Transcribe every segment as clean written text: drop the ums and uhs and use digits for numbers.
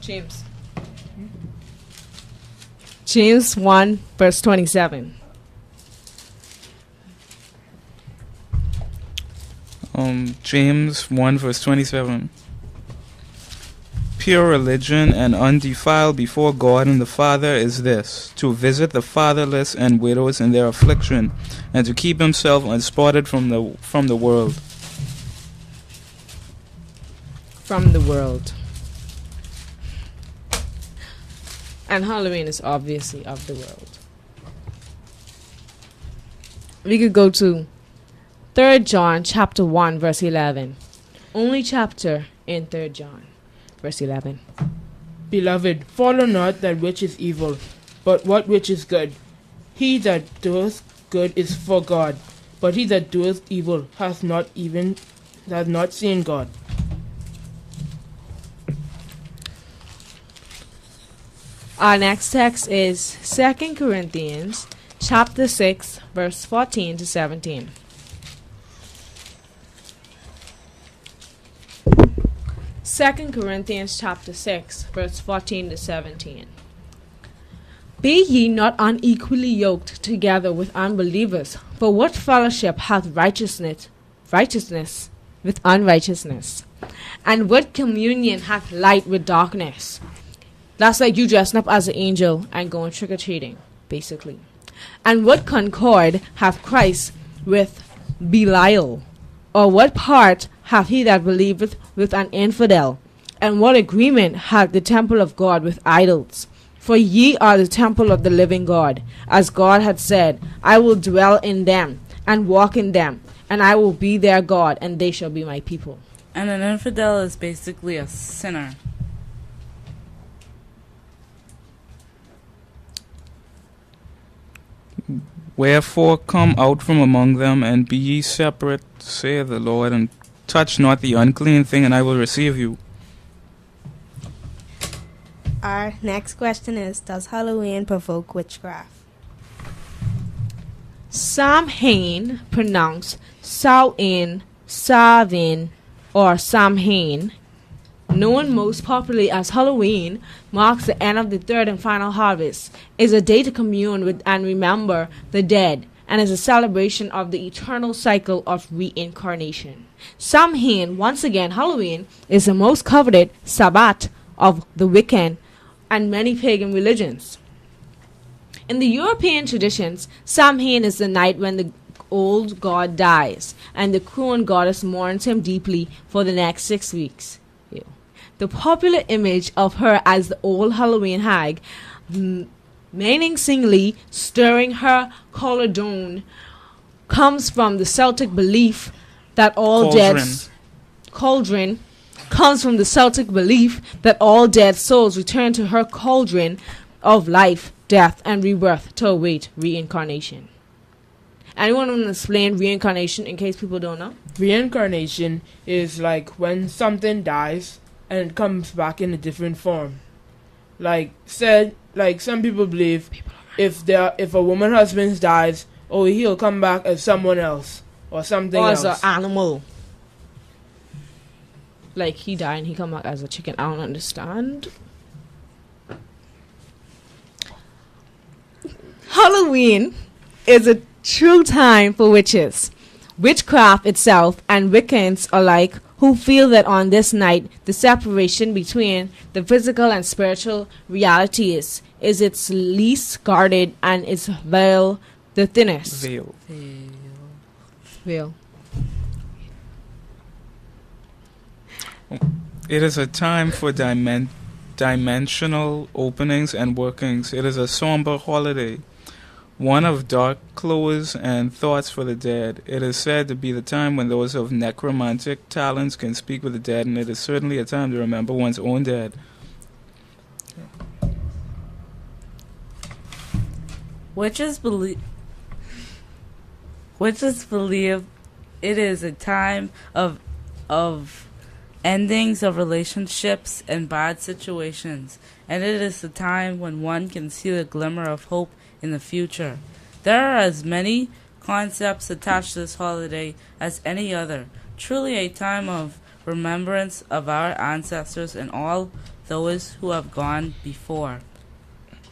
James. James 1, verse 27. James 1 verse 27. Pure religion and undefiled before God and the Father is this, to visit the fatherless and widows in their affliction, and to keep himself unspotted from the world. From the world. And Halloween is obviously of the world. We could go to 3 John chapter 1 verse 11. Only chapter in 3 John verse 11. Beloved, follow not that which is evil, but what which is good. He that doeth good is for God, but he that doeth evil hath not seen God. Our next text is 2 Corinthians chapter 6 verse 14 to 17. 2 Corinthians chapter 6 verse 14 to 17. Be ye not unequally yoked together with unbelievers, for what fellowship hath righteousness with unrighteousness? And what communion hath light with darkness? That's like you dressing up as an angel and going trick-or-treating, basically. And what concord hath Christ with Belial? Or what part hath he that believeth with an infidel? And what agreement hath the temple of God with idols? For ye are the temple of the living God. As God hath said, I will dwell in them, and walk in them, and I will be their God, and they shall be my people. And an infidel is basically a sinner. Wherefore come out from among them, and be ye separate, saith the Lord, and touch not the unclean thing, and I will receive you. Our next question is, does Halloween provoke witchcraft? Samhain, pronounced Samhain, Savin, or Samhain, known most popularly as Halloween, marks the end of the third and final harvest, is a day to commune with and remember the dead, and is a celebration of the eternal cycle of reincarnation. Samhain, once again Halloween, is the most coveted Sabbath of the Wiccan and many pagan religions. In the European traditions, Samhain is the night when the old god dies, and the crone goddess mourns him deeply for the next 6 weeks. The popular image of her as the old Halloween hag, menacingly stirring her cauldron, comes from the Celtic belief that all dead souls return to her cauldron of life, death, and rebirth to await reincarnation. Anyone want to explain reincarnation in case people don't know? Reincarnation is like when something dies and it comes back in a different form. Like some people believe if a woman husband dies, he'll come back as someone else or something else. Or as an animal. Like he died and he come back as a chicken. I don't understand. Halloween is a true time for witches. Witchcraft itself and Wiccans alike who feel that on this night the separation between the physical and spiritual realities is its least guarded and its veil the thinnest. Veil. It is a time for dimensional openings and workings. It is a somber holiday, one of dark clothes and thoughts for the dead. It is said to be the time when those of necromantic talents can speak with the dead, and it is certainly a time to remember one's own dead. Witches believe it is a time of endings of relationships and bad situations, and it is a time when one can see the glimmer of hope in the future. There are as many concepts attached to this holiday as any other. Truly a time of remembrance of our ancestors and all those who have gone before.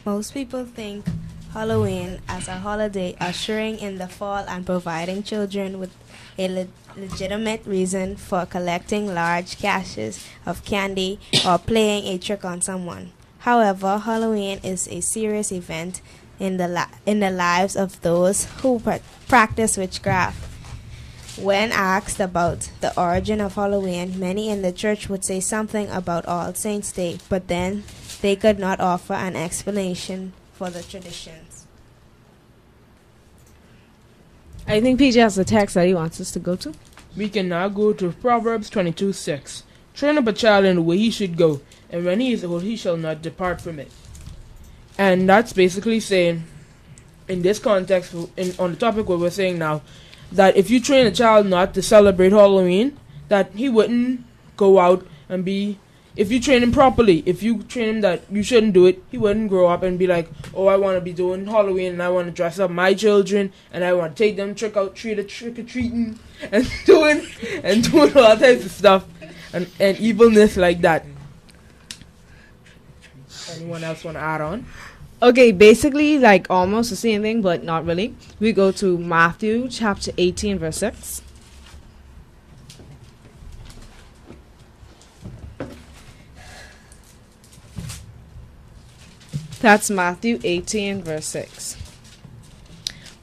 Most people think Halloween as a holiday ushering in the fall and providing children with a legitimate reason for collecting large caches of candy or playing a trick on someone. However, Halloween is a serious event in the lives of those who practice witchcraft. When asked about the origin of Halloween, many in the church would say something about All Saints' Day, but then they could not offer an explanation for the traditions. I think PJ has a text that he wants us to go to. We can now go to Proverbs 22:6. Train up a child in the way he should go, and when he is old, he shall not depart from it. And that's basically saying, in this context, on the topic what we're saying now, that if you train a child not to celebrate Halloween, that he wouldn't go out and be, if you train him properly, if you train him that you shouldn't do it, he wouldn't grow up and be like, oh, I want to be doing Halloween and I want to dress up my children and I want to take them trick-or-treating and doing all types of stuff and evilness like that. Anyone else want to add on? Okay, basically like almost the same thing, but not really. We go to Matthew chapter 18, verse 6. That's Matthew 18, verse 6.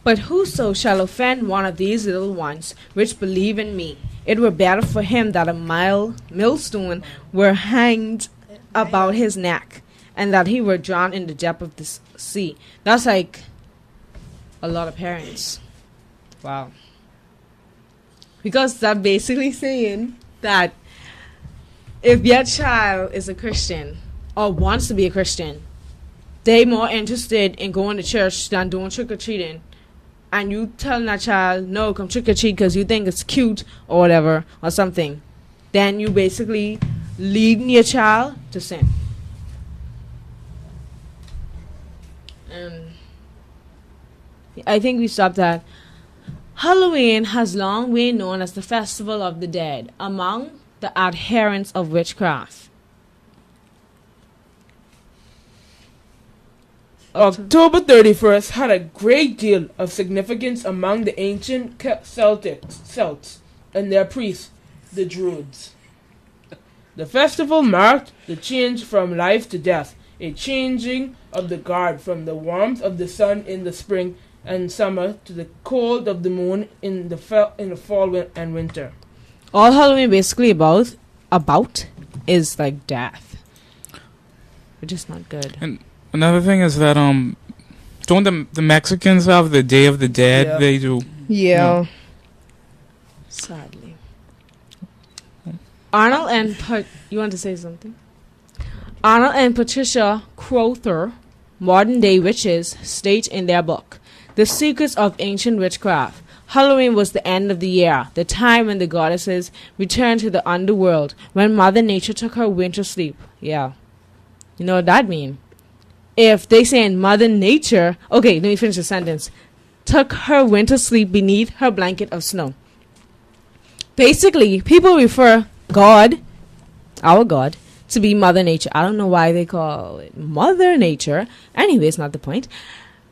But whoso shall offend one of these little ones which believe in me, it were better for him that a millstone were hanged about his neck, and that he were drowned in the depth of the sea. That's like a lot of parents. Wow. Because that basically saying that if your child is a Christian or wants to be a Christian, they more interested in going to church than doing trick-or-treating. And you telling that child, no, come trick-or-treat because you think it's cute or whatever or something. Then you basically leading your child to sin. I think we stopped at Halloween has long been known as the Festival of the Dead among the adherents of witchcraft. October 31st had a great deal of significance among the ancient Celts and their priests, the Druids. The festival marked the change from life to death, a changing of the guard from the warmth of the sun in the spring and summer to the cold of the moon in the fall and winter. All Halloween basically about is like death, which is not good. And another thing is that don't the Mexicans have the Day of the Dead? Yeah. They do. Yeah. Sadly. Arnold and you want to say something? Arnold and Patricia Crowther, modern day witches, state in their book, The Secrets of Ancient Witchcraft, Halloween was the end of the year, the time when the goddesses returned to the underworld, when Mother Nature took her winter sleep. Yeah. You know what that means? If they say in Mother Nature, okay, let me finish the sentence, took her winter sleep beneath her blanket of snow. Basically, people refer God, our God, to be Mother Nature. I don't know why they call it Mother Nature. Anyway, it's not the point.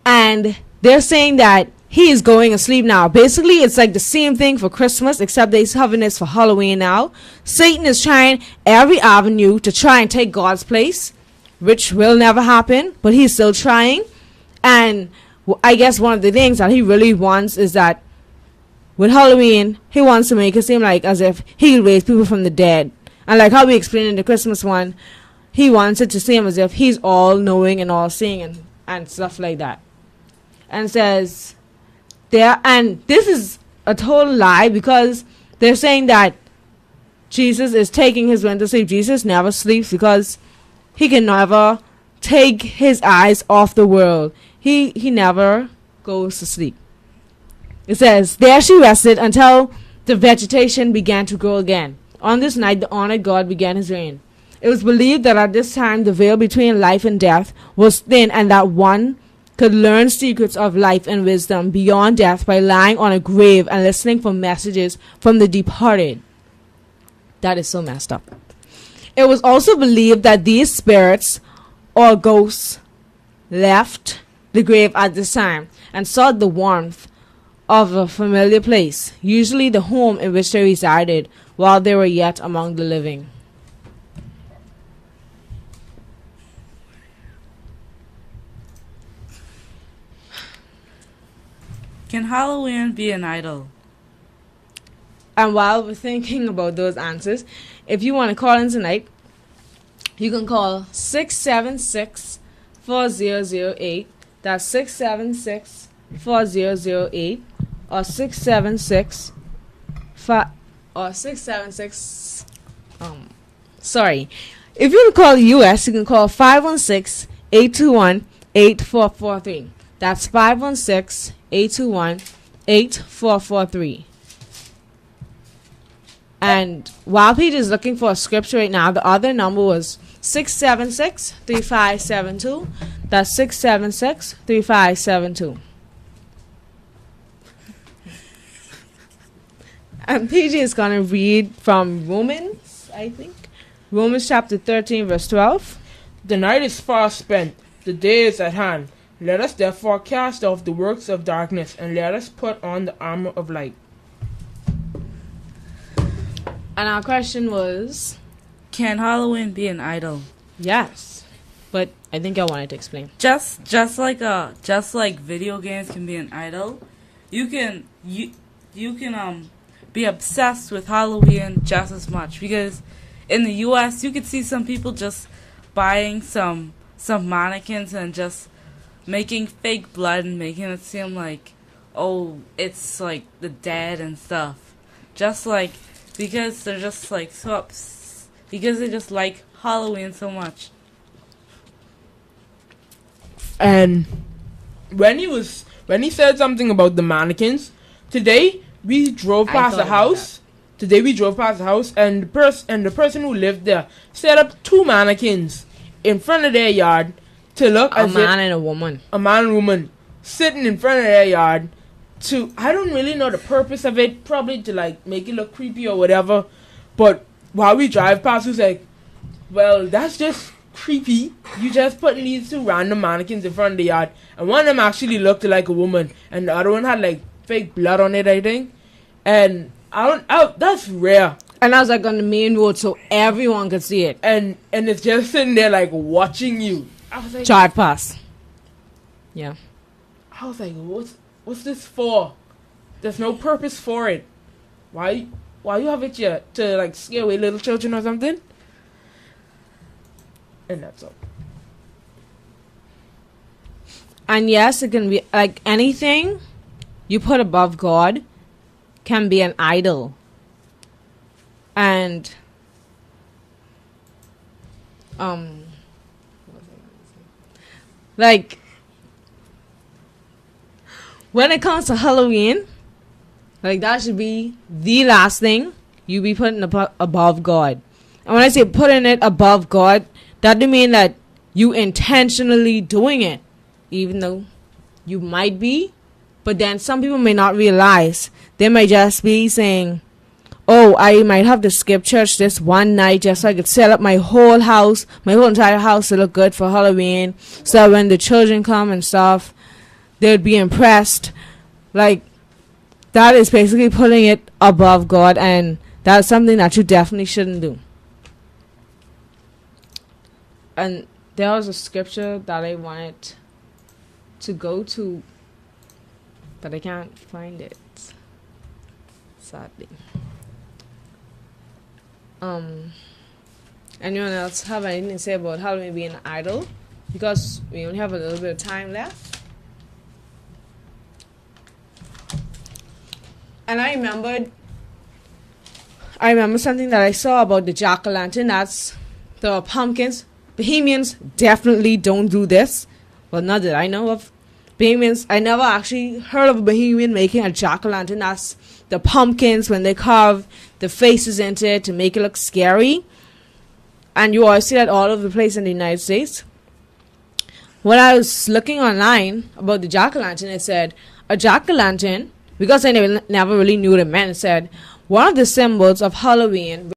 And they're saying that he is going asleep now. Basically, it's like the same thing for Christmas, except they're having this for Halloween now. Satan is trying every avenue to try and take God's place, which will never happen, but he's still trying. And I guess one of the things that he really wants is that with Halloween, he wants to make it seem like as if he raised people from the dead. And like how we explained in the Christmas one, he wants it to seem as if he's all-knowing and all-seeing and stuff like that. And says, and this is a total lie because they're saying that Jesus is taking his winter sleep. Jesus never sleeps because he can never take his eyes off the world. He never goes to sleep. It says, there she rested until the vegetation began to grow again. On this night, the honored God began his reign. It was believed that at this time, the veil between life and death was thin and that one could learn secrets of life and wisdom beyond death by lying on a grave and listening for messages from the departed. That is so messed up. It was also believed that these spirits or ghosts left the grave at this time and sought the warmth of a familiar place, usually the home in which they resided while they were yet among the living. Can Halloween be an idol? And while we're thinking about those answers, if you want to call in tonight, you can call 676-4008. That's 676-4008 or 676 sorry. If you want to call the US, you can call 516-821-8443. That's 516-821-8443. And while Pete is looking for a scripture right now, the other number was 676-3572. That's 676-3572. And PG is going to read from Romans, I think. Romans chapter 13, verse 12. The night is far spent, the day is at hand. Let us therefore cast off the works of darkness, and let us put on the armor of light. And our question was, Can Halloween be an idol? yes. But I think I wanted to explain. Just like video games can be an idol, you can be obsessed with Halloween just as much, because in the US you could see some people just buying some mannequins and just making fake blood and making it seem like, oh, it's like the dead and stuff, just like because they're just like because they just like Halloween so much. And when he said something about the mannequins, today we drove past the house. Today we drove past the house, and the person who lived there set up 2 mannequins in front of their yard to look A as man if and a woman. a man and woman sitting in front of their yard. I don't really know the purpose of it, probably to like make it look creepy or whatever. But while we drive past, we was like, well, that's just creepy. You just putting these 2 random mannequins in front of the yard, and one of them actually looked like a woman, and the other one had like fake blood on it, I think. And that's rare. And I was like on the main road so everyone could see it. And it's just sitting there like watching you. I was like, Drive past. Yeah. I was like, what's this for? There's no purpose for it. Why you have it here? To like scare away little children or something? And that's all. And yes, it can be like anything you put above God can be an idol. And like when it comes to Halloween, like that should be the last thing you be putting above God. And when I say putting it above God, that don't mean that you intentionally doing it, even though you might be. But then some people may not realize. They might just be saying, oh, I might have to skip church this one night just so I could set up my whole house, my whole entire house to look good for Halloween. So that when the children come and stuff, they'd be impressed. Like, that is basically putting it above God, and that's something that you definitely shouldn't do. And there was a scripture that I wanted to go to, but I can't find it, sadly. Anyone else have anything to say about Halloween being an idol? Because we only have a little bit of time left. And I remember something that I saw about the jack-o'-lantern. That's the pumpkins. Bohemians definitely don't do this. Well, not that I know of. Bohemians, I never actually heard of a Bohemian making a jack-o'-lantern. That's the pumpkins when they carve the faces into it to make it look scary. And you always see that all over the place in the United States. When I was looking online about the jack-o'-lantern, it said a jack-o'-lantern, because I never really knew what it meant, it said one of the symbols of Halloween